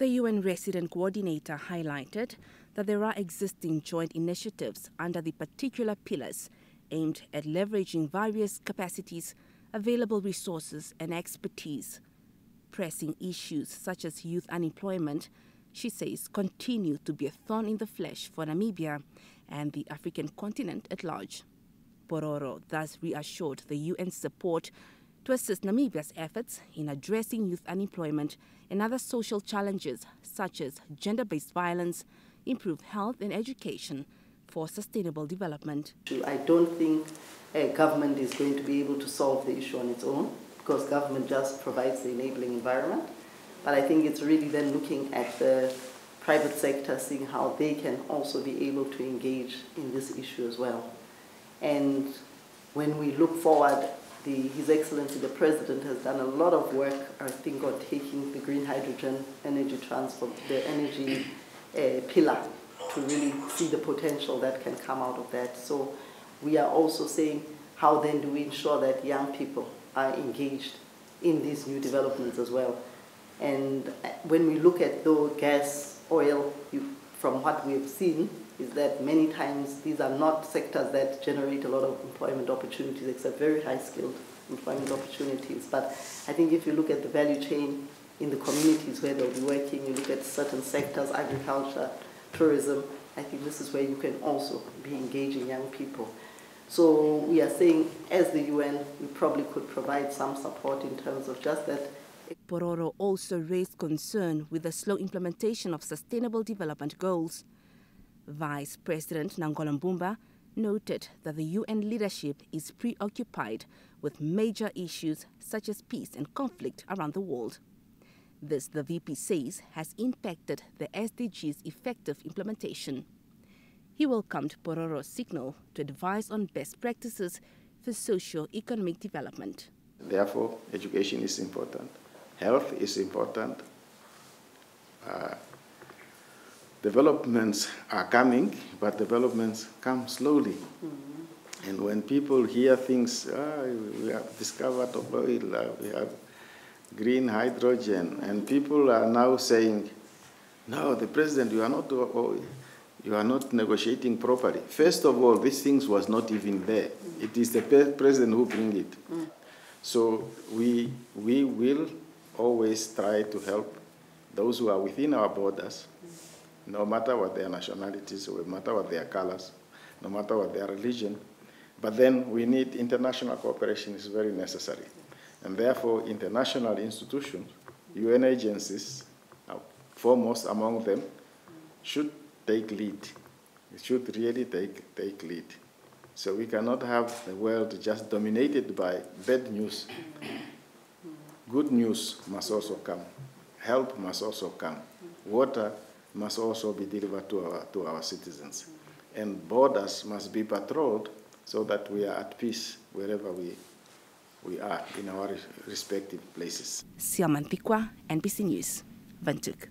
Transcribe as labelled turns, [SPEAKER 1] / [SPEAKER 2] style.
[SPEAKER 1] The UN Resident Coordinator highlighted that there are existing joint initiatives under the particular pillars aimed at leveraging various capacities, available resources and expertise. Pressing issues such as youth unemployment, she says, continue to be a thorn in the flesh for Namibia and the African continent at large. Pororo thus reassured the UN's support to assist Namibia's efforts in addressing youth unemployment and other social challenges such as gender-based violence, improved health and education for sustainable development.
[SPEAKER 2] I don't think government is going to be able to solve the issue on its own, because government just provides the enabling environment. But I think it's really then looking at the private sector, seeing how they can also be able to engage in this issue as well. And when we look forward, His Excellency the President has done a lot of work, I think, on taking the green hydrogen energy transform, the energy pillar, to really see the potential that can come out of that. So we are also saying, how then do we ensure that young people are engaged in these new developments as well? And when we look at the gas, oil, from what we've seen, is that many times these are not sectors that generate a lot of employment opportunities, except very high-skilled employment opportunities. But I think if you look at the value chain in the communities where they'll be working, you look at certain sectors, agriculture, tourism, I think this is where you can also be engaging young people. So we are saying, as the UN, we probably could provide some support in terms of just that.
[SPEAKER 1] Pororo also raised concern with the slow implementation of Sustainable Development Goals. Vice President Nangola Mbumba noted that the UN leadership is preoccupied with major issues such as peace and conflict around the world. This, the VP says, has impacted the SDGs' effective implementation. He welcomed Pororo's signal to advise on best practices for socio-economic development.
[SPEAKER 3] Therefore, education is important. Health is important. Developments are coming, but developments come slowly. Mm-hmm. And when people hear things, we have discovered oil, we have green hydrogen, and people are now saying, no, the president, you are not negotiating properly. First of all, these things was not even there. It is the president who brings it. Mm. So we will always try to help those who are within our borders, no matter what their nationalities, no matter what their colors, no matter what their religion. But then we need international cooperation is very necessary. And therefore, international institutions, UN agencies, foremost among them, should take lead. It should really take lead. So we cannot have the world just dominated by bad news. Good news must also come. Help must also come. Water must also be delivered to our citizens. And borders must be patrolled so that we are at peace wherever we are in our respective places.
[SPEAKER 1] Siaman Pikwa, NBC News, Windhoek.